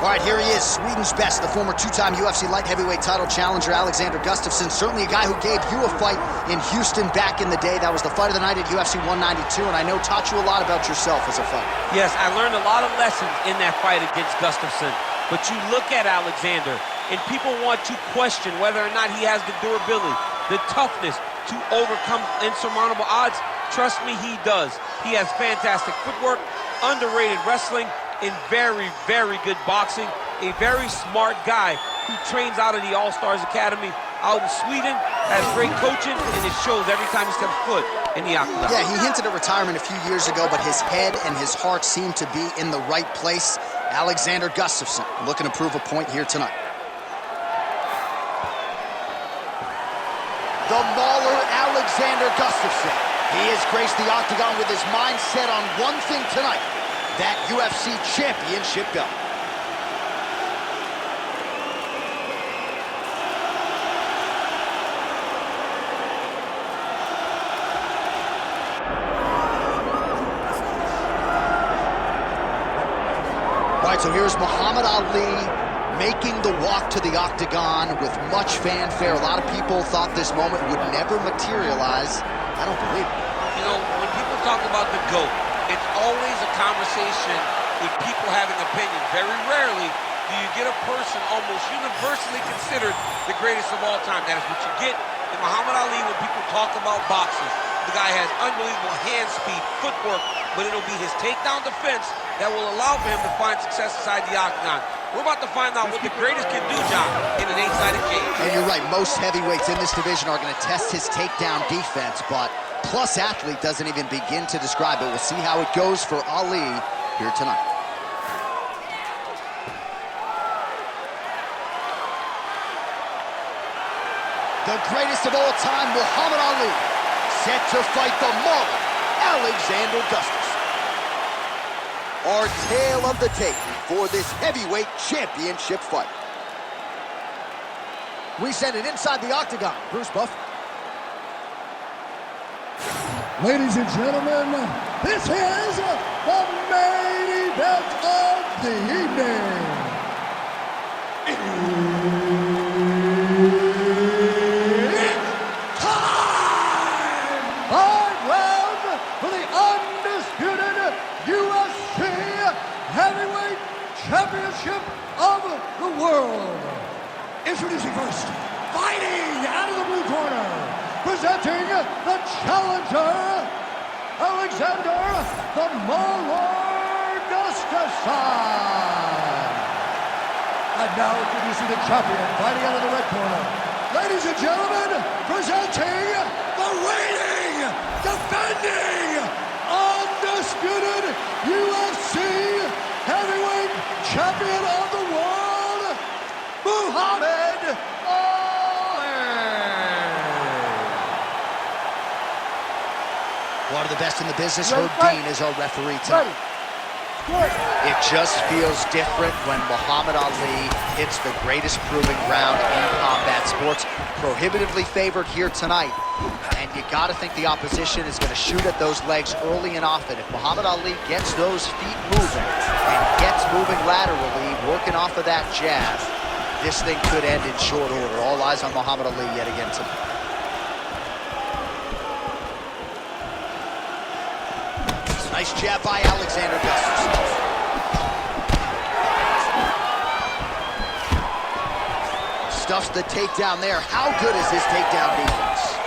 All right, here he is, Sweden's best, the former two-time UFC light heavyweight title challenger, Alexander Gustafsson. Certainly a guy who gave you a fight in Houston back in the day. That was the fight of the night at UFC 192, and I know taught you a lot about yourself as a fighter. Yes, I learned a lot of lessons in that fight against Gustafsson. But you look at Alexander, and people want to question whether or not he has the durability, the toughness to overcome insurmountable odds. Trust me, he does. He has fantastic footwork, underrated wrestling, and very, very good boxing. A very smart guy who trains out of the All-Stars Academy out in Sweden, has great coaching, and it shows every time he steps foot in the octagon. Yeah, he hinted at retirement a few years ago, but his head and his heart seem to be in the right place. Alexander Gustafsson looking to prove a point here tonight. The Mauler Alexander Gustafsson. He has graced the octagon with his mind set on one thing tonight, that UFC championship belt. All right, so here's Muhammad Ali making the walk to the octagon with much fanfare. A lot of people thought this moment would never materialize. I don't believe it. You know, when people talk about the GOAT, it's always a conversation with people having opinions. Very rarely do you get a person almost universally considered the greatest of all time. That is what you get in Muhammad Ali when people talk about boxing. The guy has unbelievable hand speed, footwork, but it'll be his takedown defense that will allow for him to find success inside the octagon. We're about to find out what the greatest can do, John, in an 8-sided cage. And you're right, most heavyweights in this division are going to test his takedown defense, but Plus Athlete doesn't even begin to describe it. We'll see how it goes for Ali here tonight. The greatest of all time, Muhammad Ali, set to fight the Mauler, Alexander Gustafsson. Our tale of the tape for this heavyweight championship fight. We send it inside the octagon. Bruce Buff. Ladies and gentlemen, this is the main event of the evening. It's time! Five rounds for the undisputed UFC Heavyweight Championship of the world. Introducing first, fighting out of the blue corner, presenting the challenger, Alexander "The Mauler" Gustafsson. And now introducing the champion, fighting out of the red corner. Ladies and gentlemen, presenting the reigning, defending, undisputed UFC Heavyweight Champion of the world, Muhammad Ali. One of the best in the business, Herb Dean is our referee tonight. It just feels different when Muhammad Ali hits the greatest proving ground in combat sports. Prohibitively favored here tonight. And you gotta think the opposition is gonna shoot at those legs early and often. If Muhammad Ali gets those feet moving and gets moving laterally, working off of that jab, this thing could end in short order. All eyes on Muhammad Ali yet again tonight. Nice jab by Alexander Gustafsson. Stuffs the takedown there. How good is his takedown defense?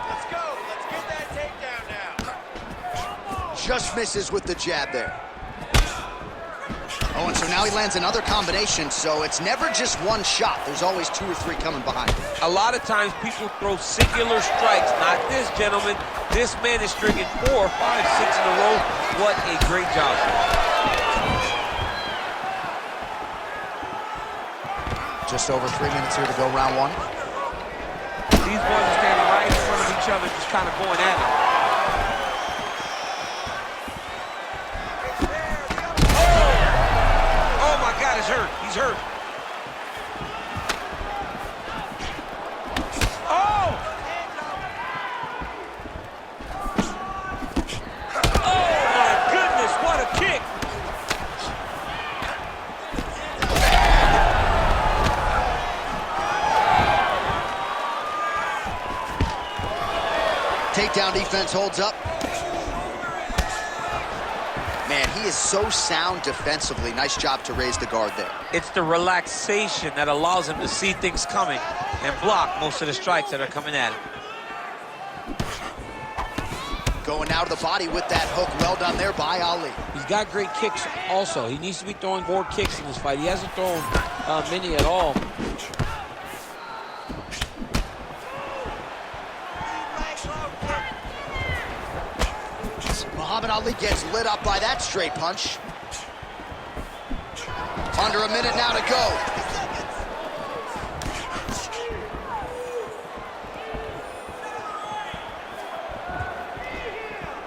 Let's go. Let's get that takedown now. Just misses with the jab there. Oh, and so now he lands another combination, so it's never just one shot. There's always two or three coming behind him. A lot of times people throw singular strikes. Not this, gentlemen. This man is striking 4, 5, 6 in a row. What a great job. Just over 3 minutes here to go, round one. These boys are standing right in front of each other, just kind of going at it. He's hurt. He's hurt. Oh! Takedown defense holds up. Man, he is so sound defensively. Nice job to raise the guard there. It's the relaxation that allows him to see things coming and block most of the strikes that are coming at him. Going out of the body with that hook. Well done there by Ali. He's got great kicks also. He needs to be throwing more kicks in this fight. He hasn't thrown many at all. Muhammad Ali gets lit up by that straight punch. Under a minute now to go.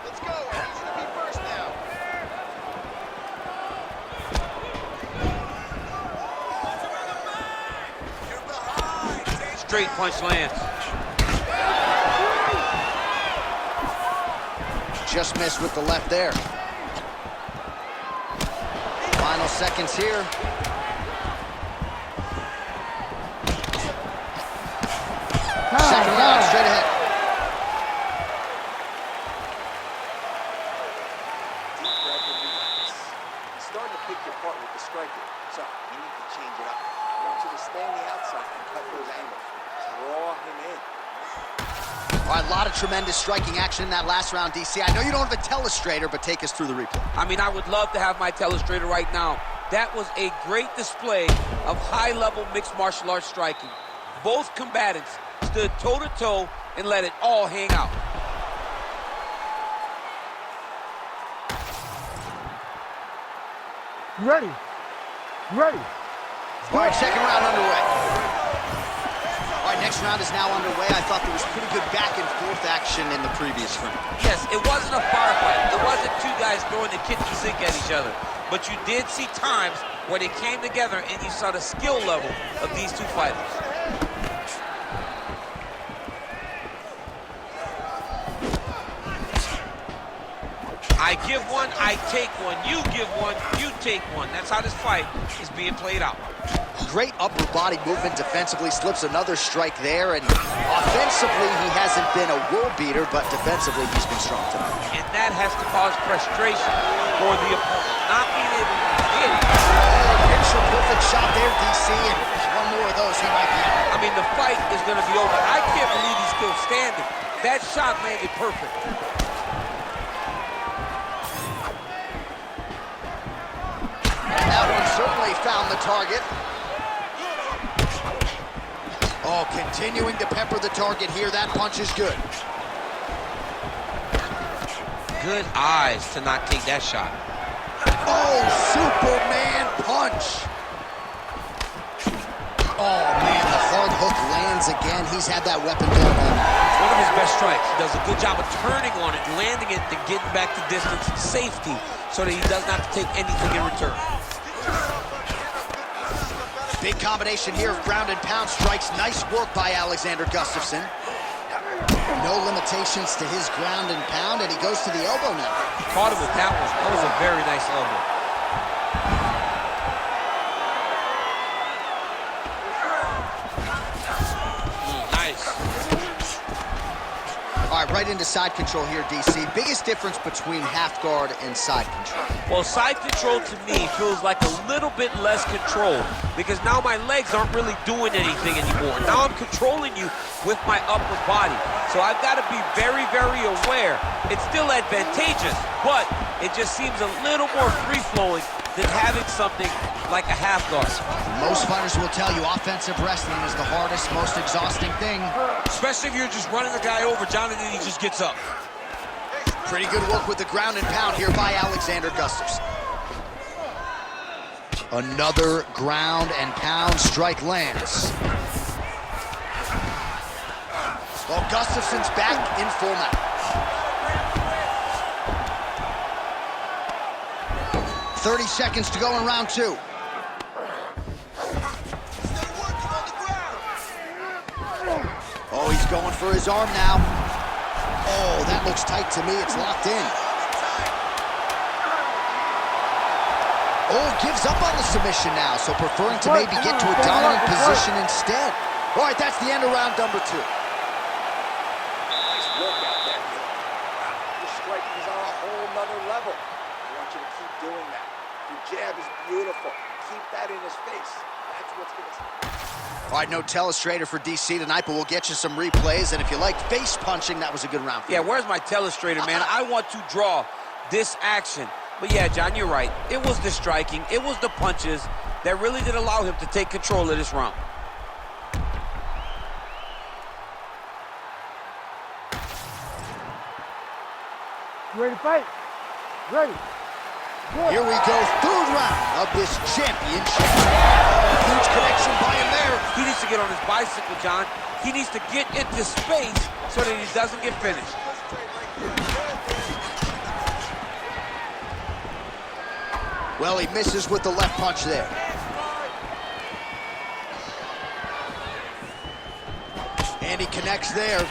Let's go. Who's gonna be first now? You're behind. Straight punch lands. Just missed with the left there. Final seconds here. Second round, straight ahead. Deep breath and relax. He's starting to pick your part with the striking, so you need to change it up. I want you to stay on the outside and cut those angles. Draw him in. All right, a lot of tremendous striking action in that last round, DC. I know you don't have a telestrator, but take us through the replay. I mean, I would love to have my telestrator right now. That was a great display of high-level mixed martial arts striking. Both combatants stood toe-to-toe and let it all hang out. Ready. Ready. All right, second round underway. All right, next round is now underway. I thought there was pretty good back and forth action in the previous round. Yes, it wasn't a firefight. It wasn't two guys throwing the kitchen sink at each other. But you did see times where they came together and you saw the skill level of these two fighters. I give one, I take one. You give one, you take one. That's how this fight is being played out. Great upper body movement defensively, slips another strike there, and offensively he hasn't been a world beater, but defensively he's been strong tonight. And that has to cause frustration for the opponent, not being able to get it. Picture perfect shot there, DC, and one more of those he might be out. I mean, the fight is going to be over. I can't believe he's still standing. That shot landed perfect. That one certainly found the target. Oh, continuing to pepper the target here. That punch is good. Good eyes to not take that shot. Oh, Superman punch. Oh, man, the hard hook lands again. He's had that weapon down on him. It's one of his best strikes. He does a good job of turning on it, landing it, and getting back to distance and safety so that he doesn't have to take anything in return. Big combination here of ground and pound strikes. Nice work by Alexander Gustafsson. No limitations to his ground and pound, and he goes to the elbow now. Caught him with that one. That was a very nice elbow. Nice. All right, right into side control here, DC. Biggest difference between half guard and side control. Well, side control to me feels like a little bit less control because now my legs aren't really doing anything anymore. Now I'm controlling you with my upper body. So I've got to be very, very aware. It's still advantageous, but it just seems a little more free-flowing than having something like a half guard. Most fighters will tell you offensive wrestling is the hardest, most exhausting thing. Especially if you're just running a guy over, John, and then he just gets up. Pretty good work with the ground and pound here by Alexander Gustafsson. Another ground and pound strike lands. Well, Gustafsson's back in full mount. 30 seconds to go in round two. Oh, he's going for his arm now. Oh, that looks tight to me. It's locked in. Oh, gives up on the submission now, so preferring to maybe get to a dominant position instead. All right, that's the end of round number two. Nice work out there. jab is beautiful. Keep that in his face. That's what's going to... All right, no telestrator for DC tonight, but we'll get you some replays. And if you like face punching, that was a good round for you. Yeah, where's my telestrator, man? I want to draw this action. But yeah, John, you're right. It was the striking, it was the punches that really did allow him to take control of this round. Ready to fight? Ready. Here we go, third round of this championship. Huge connection by him there. He needs to get on his bicycle, John. He needs to get into space so that he doesn't get finished. Well, he misses with the left punch there. And he connects there.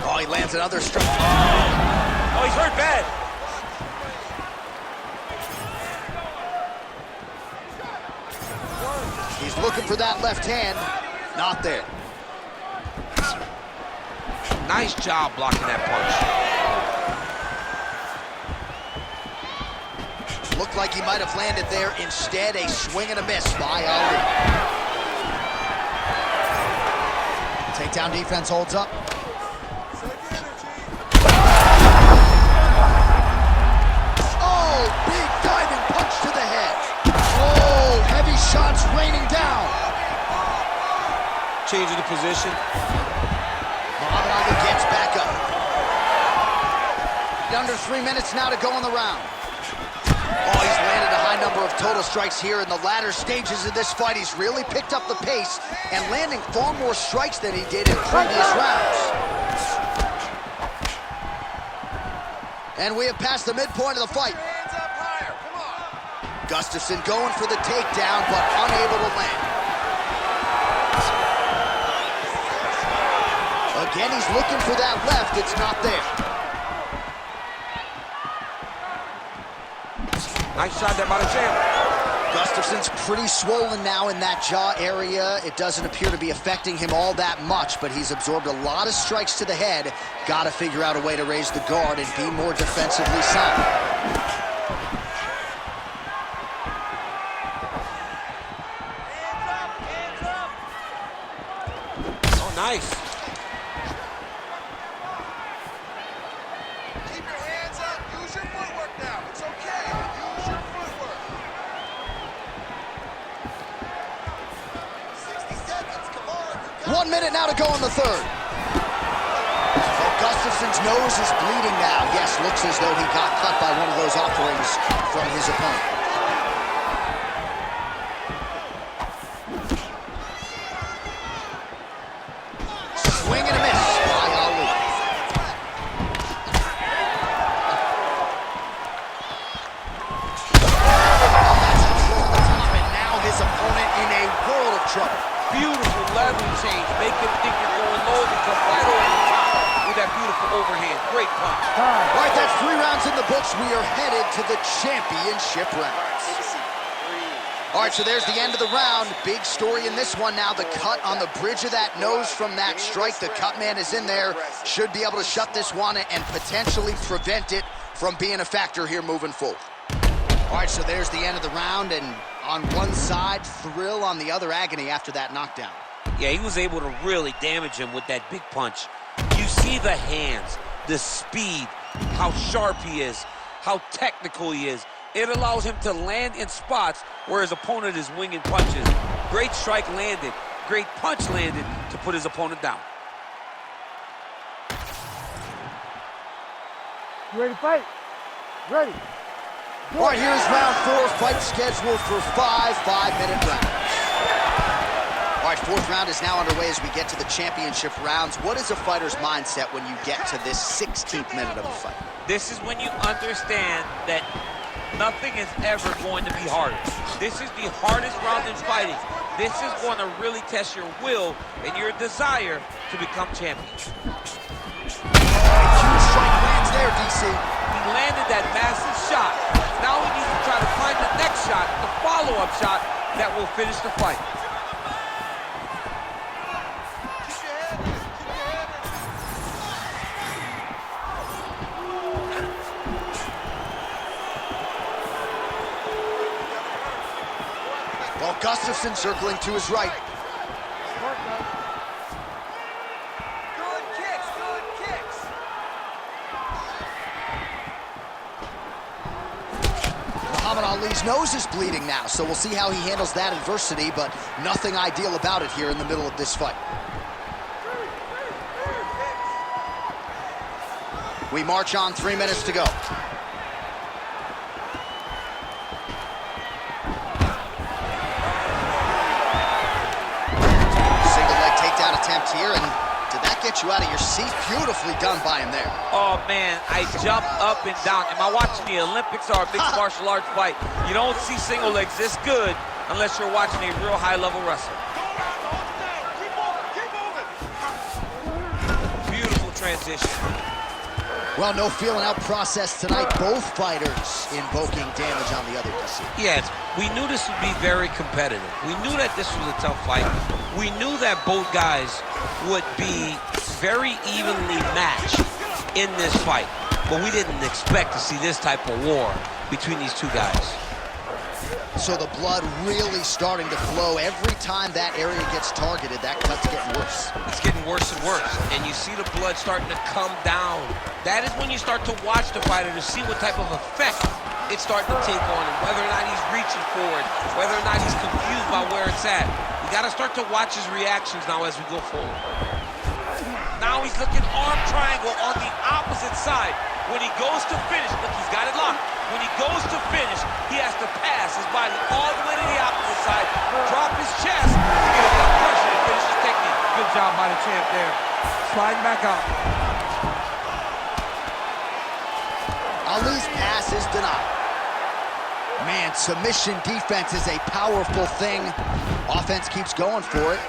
Oh, he lands another strike. Oh, he's hurt bad. He's looking for that left hand. Not there. Nice job blocking that punch. Looked like he might have landed there. Instead, a swing and a miss by Ali. Takedown defense holds up. Oh, big diving punch to the head. Oh, heavy shots raining down. Changing the position. Muhammad Ali gets back up. Under 3 minutes now to go in the round. Oh, he's landed a high number of total strikes here in the latter stages of this fight. He's really picked up the pace and landing far more strikes than he did in previous rounds. And we have passed the midpoint of the fight. Gustafsson going for the takedown, but unable to land. Again, he's looking for that left. It's not there. Nice shot there by the champ. Gustafsson's pretty swollen now in that jaw area. It doesn't appear to be affecting him all that much, but he's absorbed a lot of strikes to the head. Got to figure out a way to raise the guard and be more defensively sound. Oh, nice. Keep your hands up. Use your footwork now. It's okay. Use your footwork. 60 seconds. Come on. 1 minute now to go in the third. Oh, Gustafsson's nose is bleeding now. Yes, looks as though he got cut by one of those offerings from his opponent. Swing and a miss by Ali. And now his opponent in a world of trouble. Beautiful level change. Make him think you're going low and come right over the top with that beautiful overhand. Great punch. All right, that's 3 rounds in the books. We are headed to the championship rounds. All right, so there's the end of the round. Big story in this one now. The cut on the bridge of that nose from that strike. The cut man is in there. Should be able to shut this one and potentially prevent it from being a factor here moving forward. All right, so there's the end of the round, and on one side, thrill, on the other, agony after that knockdown. Yeah, he was able to really damage him with that big punch. You see the hands, the speed, how sharp he is, how technical he is. It allows him to land in spots where his opponent is winging punches. Great strike landed, great punch landed to put his opponent down. You ready to fight? Ready. All right, here's round 4, fight scheduled for 5 5-minute rounds. All right, 4th round is now underway as we get to the championship rounds. What is a fighter's mindset when you get to this 16th minute of a fight? This is when you understand that nothing is ever going to be harder. This is the hardest round in fighting. This is going to really test your will and your desire to become champion. Huge strike lands there, DC. He landed that massive shot. Now he needs to try to find the next shot, the follow-up shot that will finish the fight. Gustafsson circling to his right. Good kicks, good kicks. Muhammad Ali's nose is bleeding now, so we'll see how he handles that adversity, but nothing ideal about it here in the middle of this fight. We march on, 3 minutes to go. Single leg takedown attempt here, and did that get you out of your seat? Beautifully done by him there. Oh, man, I jumped up and down. Am I watching the Olympics or a mixed martial arts fight? You don't see single legs this good unless you're watching a real high-level wrestler. Beautiful transition. Well, no feeling out process tonight. Both fighters invoking damage on the other, DC. Yes, we knew this would be very competitive. We knew that this was a tough fight. We knew that both guys would be very evenly matched in this fight. But we didn't expect to see this type of war between these two guys. So the blood really starting to flow. Every time that area gets targeted, that cut's getting worse. It's getting worse and worse. And you see the blood starting to come down. That is when you start to watch the fighter to see what type of effect it's starting to take on him, whether or not he's reaching forward, whether or not he's confused by where it's at. We got to start to watch his reactions now as we go forward. Now he's looking arm triangle on the opposite side. When he goes to finish, look, he's got it locked. When he goes to finish, he has to pass his body all the way to the opposite side, drop his chest to get enough pressure to finish his technique. Good job by the champ there. Sliding back out. Ali's pass is denied. Man, submission defense is a powerful thing. Offense keeps going for it.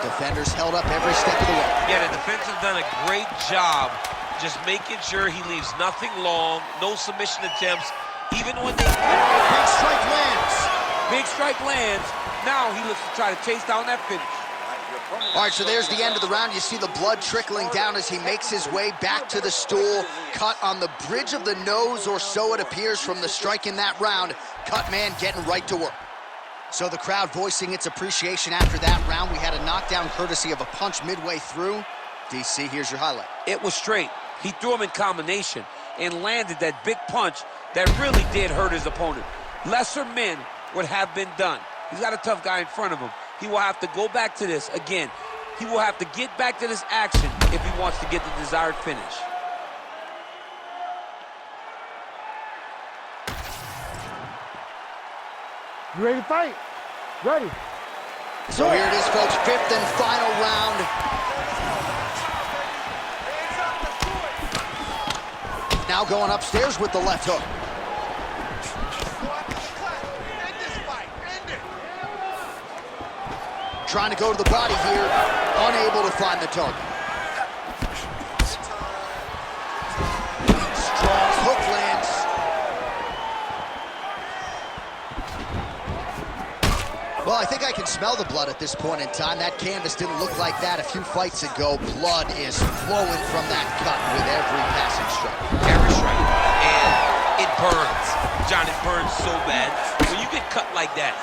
Defenders held up every step of the way. Yeah, the defense has done a great job just making sure he leaves nothing long, no submission attempts, even when they... Big strike lands. Big strike lands. Now he looks to try to chase down that finish. All right, so there's the end of the round. You see the blood trickling down as he makes his way back to the stool. Cut on the bridge of the nose, or so it appears from the strike in that round. Cut man getting right to work. So the crowd voicing its appreciation after that round. We had a knockdown courtesy of a punch midway through. DC, here's your highlight. It was straight. He threw him in combination and landed that big punch that really did hurt his opponent. Lesser men would have been done. He's got a tough guy in front of him. He will have to go back to this. Again, he will have to get back to this action if he wants to get the desired finish. You ready to fight? Ready. So here it is, folks, fifth and final round. Now going upstairs with the left hook. Trying to go to the body here, unable to find the target. Strong hook lands. Well, I think I can smell the blood at this point in time. That canvas didn't look like that a few fights ago. Blood is flowing from that cut with every passing strike. Every strike. And it burns. John, it burns so bad. When you get cut like that,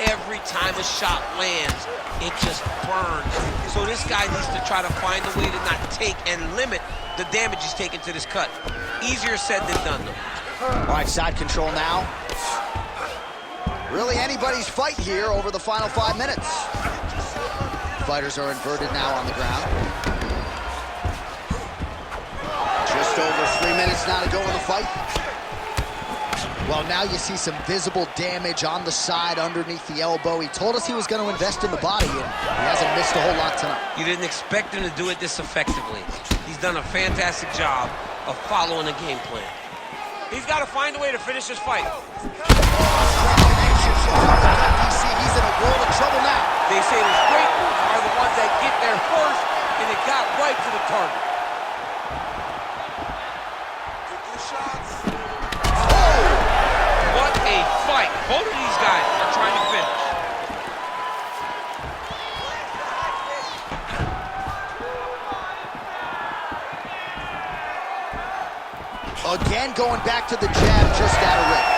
every time a shot lands, it just burns. So this guy needs to try to find a way to not take and limit the damage he's taking to this cut. Easier said than done, though. All right, side control now. Really anybody's fight here over the final 5 minutes. Fighters are inverted now on the ground. Just over 3 minutes now to go in the fight. Well, now you see some visible damage on the side underneath the elbow. He told us he was going to invest in the body, and he hasn't missed a whole lot tonight. You didn't expect him to do it this effectively. He's done a fantastic job of following a game plan. He's got to find a way to finish this fight. DC, he's in a world of trouble now. They say the straight are the ones that get there first, and it got right to the target. What a fight. Both of these guys are trying to finish. Again, going back to the jab just out of range.